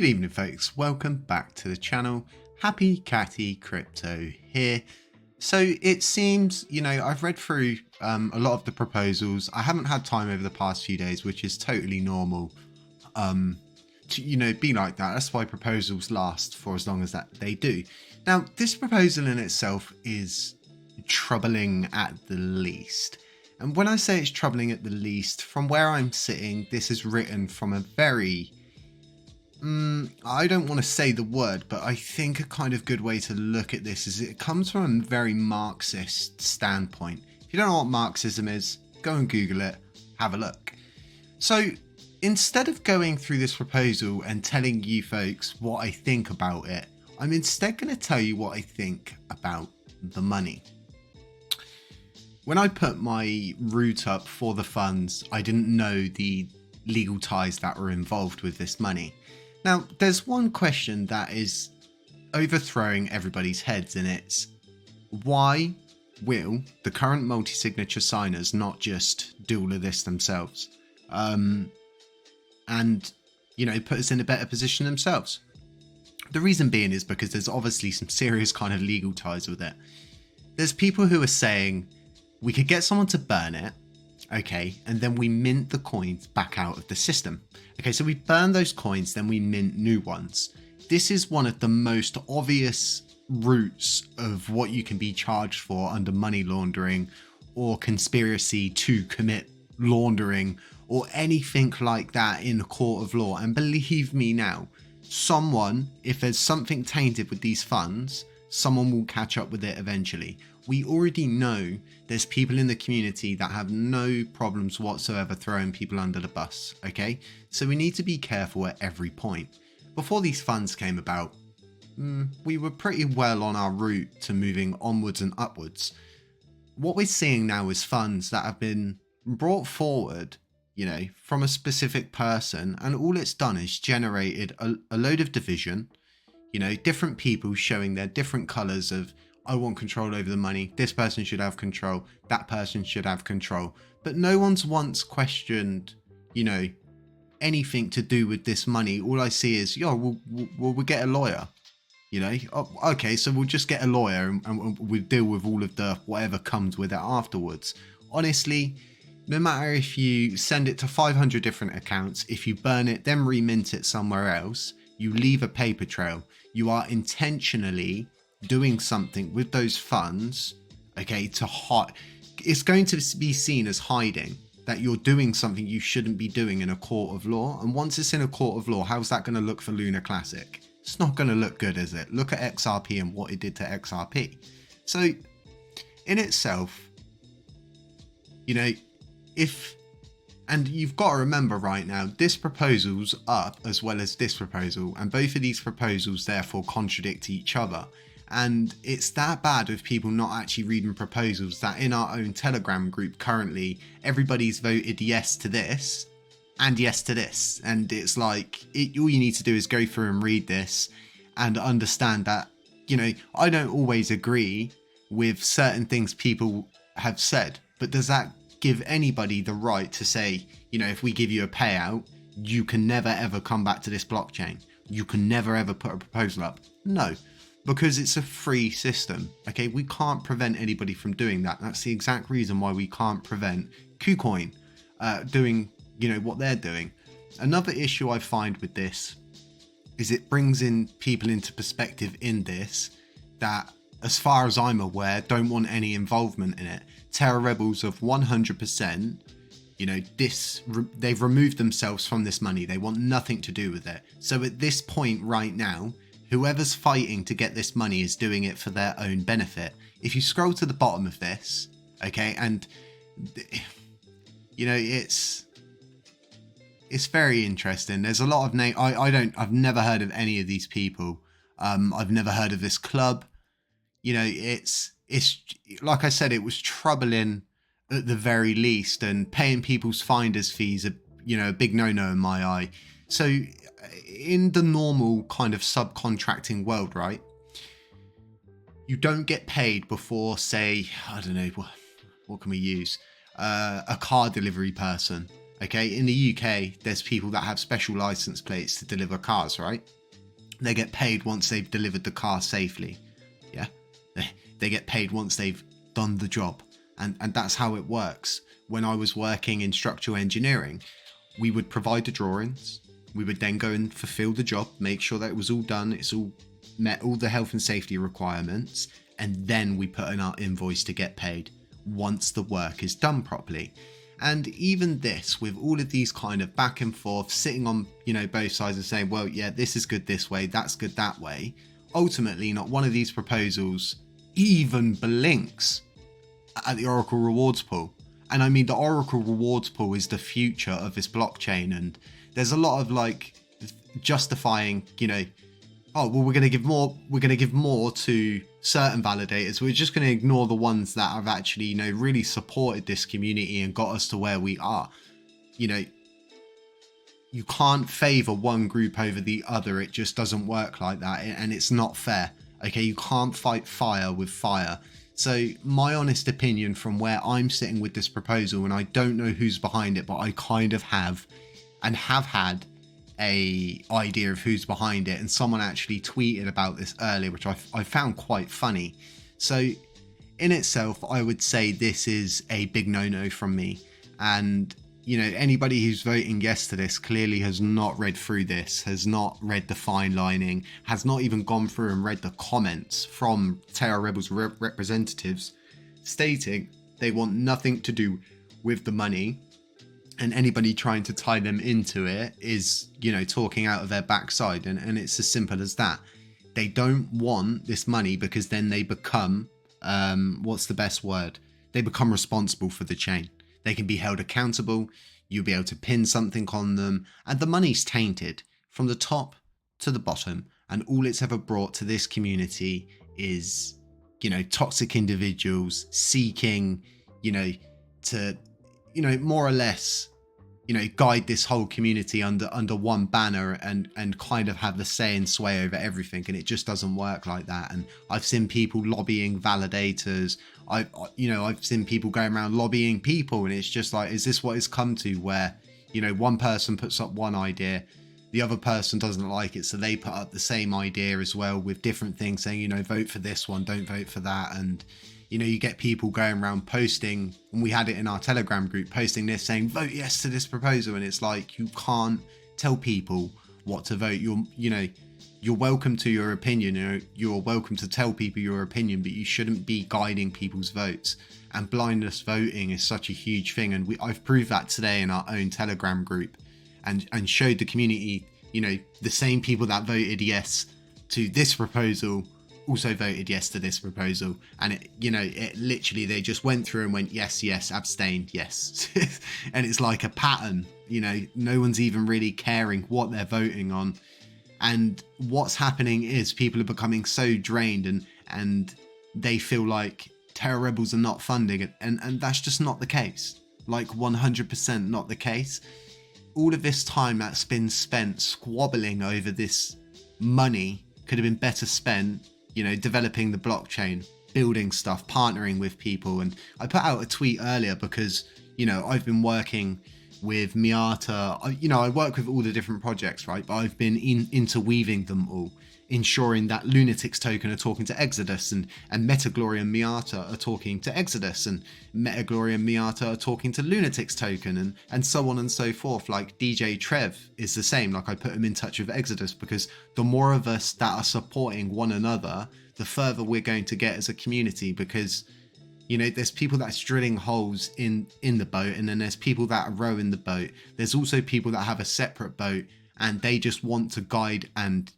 Good evening folks, welcome back to the channel. Happy Catty Crypto here. So it seems, I've read through a lot of the proposals. I haven't had time over the past few days, which is totally normal to, be like that. That's why proposals last for as long as that they do. Now, this proposal in itself is troubling at the least. And when I say it's troubling at the least, from where I'm sitting, this is written from a very I don't want to say the word, but I think a kind of good way to look at this is it comes from a very Marxist standpoint. If you don't know what Marxism is, go and Google it, have a look. So instead of going through this proposal and telling you folks what I think about it, I'm instead going to tell you what I think about the money. When I put my route up for the funds, I didn't know the legal ties that were involved with this money. Now, there's one question that is overthrowing everybody's heads, and it's why will the current multi-signature signers not just do all of this themselves and, put us in a better position themselves? The reason being is because there's obviously some serious kind of legal ties with it. There's people who are saying we could get someone to burn it, okay, and then we mint the coins back out of the system. Okay, so we burn those coins, then we mint new ones. This is one of the most obvious routes of what you can be charged for under money laundering or conspiracy to commit laundering or anything like that in a court of law. And believe me now, if there's something tainted with these funds, someone will catch up with it eventually. We already know there's people in the community that have no problems whatsoever throwing people under the bus, okay? So we need to be careful at every point. Before these funds came about, we were pretty well on our route to moving onwards and upwards. What we're seeing now is funds that have been brought forward, from a specific person, and all it's done is generated a load of division, different people showing their different colours of, I want control over the money, this person should have control, that person should have control. But no one's once questioned, anything to do with this money. All I see is, we'll get a lawyer, Oh, okay, so we'll just get a lawyer and we'll deal with all of the whatever comes with it afterwards. Honestly, no matter if you send it to 500 different accounts, if you burn it, then remint it somewhere else, you leave a paper trail. You are intentionally doing something with those funds, okay, to hide. It's going to be seen as hiding, that you're doing something you shouldn't be doing in a court of law. And once it's in a court of law, how's that going to look for Lunar Classic? It's not going to look good, is it? Look at XRP and what it did to XRP. So in itself, and you've got to remember right now, this proposal's up as well as this proposal, and both of these proposals therefore contradict each other. And it's that bad with people not actually reading proposals that in our own Telegram group currently, everybody's voted yes to this and yes to this. And it's like, all you need to do is go through and read this and understand that, I don't always agree with certain things people have said, but does that give anybody the right to say, if we give you a payout, you can never ever come back to this blockchain? You can never ever put a proposal up? No. Because it's a free system, okay? We can't prevent anybody from doing that. That's the exact reason why we can't prevent KuCoin doing, what they're doing. Another issue I find with this is it brings in people into perspective in this that, as far as I'm aware, don't want any involvement in it. Terra Rebels of 100%, they've removed themselves from this money. They want nothing to do with it. So at this point right now, whoever's fighting to get this money is doing it for their own benefit. If you scroll to the bottom of this, okay, and it's very interesting. There's a lot of I've never heard of any of these people. I've never heard of this club. It's like I said, it was troubling at the very least, and paying people's finder's fees are, a big no-no in my eye. So in the normal kind of subcontracting world, right, you don't get paid before, say, I don't know, what can we use? A car delivery person, Okay, in the UK, there's people that have special license plates to deliver cars, right? They get paid once they've delivered the car safely. Yeah, they get paid once they've done the job. And that's how it works. When I was working in structural engineering, we would provide the drawings. We would then go and fulfill the job, make sure that it was all done, it's all met all the health and safety requirements, and then we put in our invoice to get paid once the work is done properly. And even this, with all of these kind of back and forth, sitting on, both sides and saying, well, yeah, this is good this way, that's good that way, ultimately not one of these proposals even blinks at the Oracle rewards pool. And I mean, the Oracle rewards pool is the future of this blockchain, and there's a lot of justifying, oh, well, we're going to give more to certain validators. We're just going to ignore the ones that have actually, really supported this community and got us to where we are. You can't favor one group over the other. It just doesn't work like that. And it's not fair. Okay. You can't fight fire with fire. So my honest opinion from where I'm sitting with this proposal, and I don't know who's behind it, but I kind of have had a idea of who's behind it, and someone actually tweeted about this earlier, which I found quite funny. So in itself, I would say this is a big no-no from me, and anybody who's voting yes to this clearly has not read through this, has not read the fine lining, has not even gone through and read the comments from Terra Rebels representatives stating they want nothing to do with the money. And anybody trying to tie them into it is, talking out of their backside. And it's as simple as that. They don't want this money because then they become, what's the best word? They become responsible for the chain. They can be held accountable. You'll be able to pin something on them. And the money's tainted from the top to the bottom. And all it's ever brought to this community is, toxic individuals seeking, to, more or less, guide this whole community under one banner and kind of have the say and sway over everything. And it just doesn't work like that. And I've seen people lobbying validators. I've seen people going around lobbying people, and it's just like, is this what it's come to, where, one person puts up one idea, the other person doesn't like it, so they put up the same idea as well with different things saying, vote for this one, don't vote for that. And you get people going around posting, and we had it in our Telegram group, posting this saying, vote yes to this proposal. And it's like, you can't tell people what to vote. You're welcome to your opinion. You're welcome to tell people your opinion, but you shouldn't be guiding people's votes. And blindness voting is such a huge thing. And I've proved that today in our own Telegram group, and showed the community, the same people that voted yes to this proposal also voted yes to this proposal. And it literally, they just went through and went yes, abstained, yes. And it's like a pattern, no one's even really caring what they're voting on. And what's happening is people are becoming so drained, and they feel like Terra Rebels are not funding it. And that's just not the case. Like 100% not the case. All of this time that's been spent squabbling over this money could have been better spent, developing the blockchain, building stuff, partnering with people. And I put out a tweet earlier because, I've been working with Miata. I work with all the different projects, right? But I've been interweaving them all, ensuring that Lunatics token are talking to Exodus, and Metaglory and Miata are talking to Exodus, and Metaglory and Miata are talking to Lunatics token, and so on and so forth. Like DJ Trev is the same. Like, I put him in touch with Exodus because the more of us that are supporting one another, the further we're going to get as a community. Because there's people that's drilling holes in the boat, and then there's people that row in the boat. There's also people that have a separate boat, and they just want to guide and,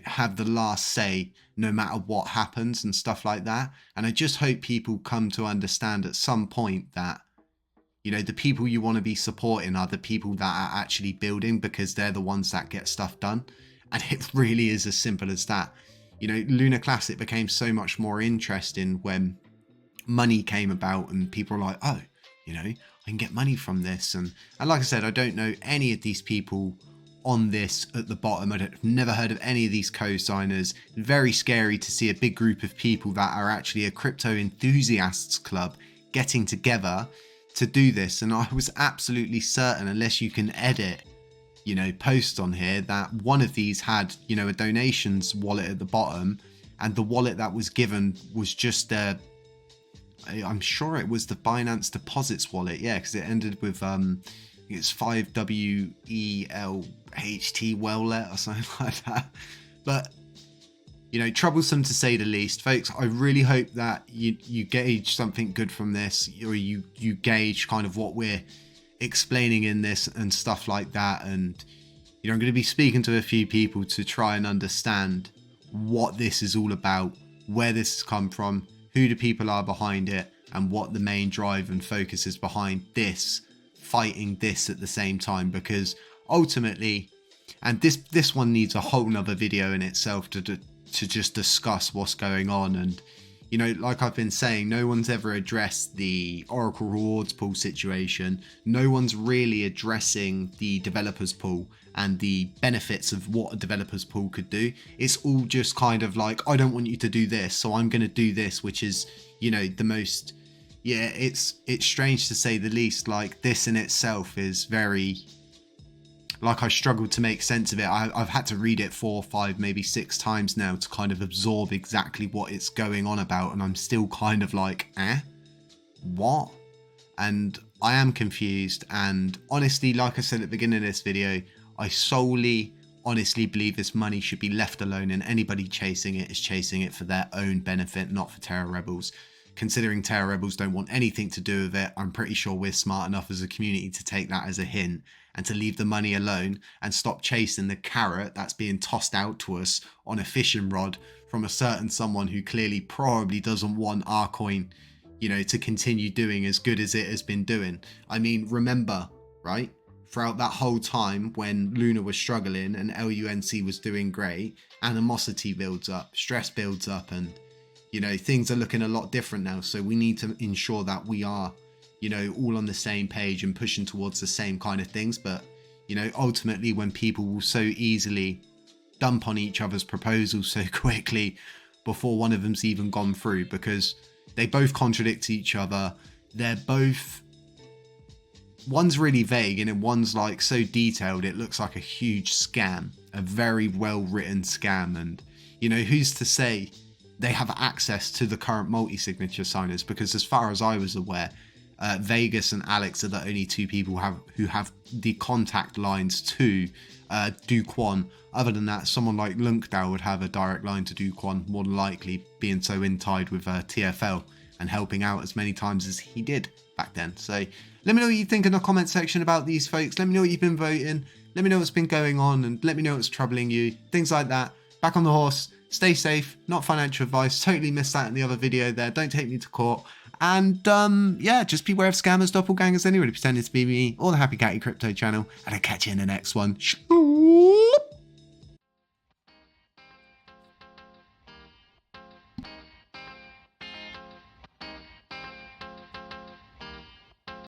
have the last say no matter what happens and stuff like that. And I just hope people come to understand at some point that, the people you want to be supporting are the people that are actually building, because they're the ones that get stuff done. And it really is as simple as that. Lunar Classic became so much more interesting when money came about, and people are like, oh, I can get money from this. And like I said, I don't know any of these people on this at the bottom. I've never heard of any of these co-signers. Very scary to see a big group of people that are actually a crypto enthusiasts club getting together to do this, and I was absolutely certain, unless you can edit, you know, post on here, that one of these had, you know, a donations wallet at the bottom, and the wallet that was given was just I'm sure it was the Binance Deposits wallet, yeah, because it ended with it's 5WELHT Wellet or something like that. But you know, troublesome to say the least, folks. I really hope that you gauge something good from this, or you gauge kind of what we're explaining in this and stuff like that. And you know, I'm going to be speaking to a few people to try and understand what this is all about, where this has come from, who the people are behind it, and what the main drive and focus is behind this, fighting this at the same time. Because ultimately, and this one needs a whole nother video in itself to just discuss what's going on. And you know, like I've been saying, no one's ever addressed the Oracle rewards pool situation. No one's really addressing the developers pool and the benefits of what a developers pool could do. It's all just kind of like, I don't want you to do this, so I'm going to do this, which is, you know, the most, yeah, it's strange to say the least. Like, this in itself is very, like, I struggled to make sense of it. I've had to read it 4, 5, maybe 6 times now to kind of absorb exactly what it's going on about. And I'm still kind of like, what? And I am confused. And honestly, like I said at the beginning of this video, I solely, honestly believe this money should be left alone, and anybody chasing it is chasing it for their own benefit, not for Terra Rebels. Considering Terra Rebels don't want anything to do with it, I'm pretty sure we're smart enough as a community to take that as a hint and to leave the money alone and stop chasing the carrot that's being tossed out to us on a fishing rod from a certain someone who clearly probably doesn't want our coin, you know, to continue doing as good as it has been doing. I mean, remember, right? Throughout that whole time when Luna was struggling and LUNC was doing great, animosity builds up, stress builds up, and you know, things are looking a lot different now. So we need to ensure that we are, you know, all on the same page and pushing towards the same kind of things. But, you know, ultimately, when people will so easily dump on each other's proposals so quickly before one of them's even gone through, because they both contradict each other. They're both, one's really vague and then one's like so detailed it looks like a huge scam, a very well written scam. And, you know, who's to say they have access to the current multi-signature signers? Because as far as I was aware, Vegas and Alex are the only 2 people who have the contact lines to Duquan. Other than that, someone like Lunkdal would have a direct line to Duquan, more than likely, being so in tied with TFL and helping out as many times as he did back then. So let me know what you think in the comment section about these folks. Let me know what you've been voting. Let me know what's been going on, and let me know what's troubling you. Things like that. Back on the horse. Stay safe. Not financial advice. Totally missed that in the other video there. Don't take me to court. And yeah, just beware of scammers, doppelgangers, anybody pretending to be me, or the Happy Catty Crypto channel. And I'll catch you in the next one.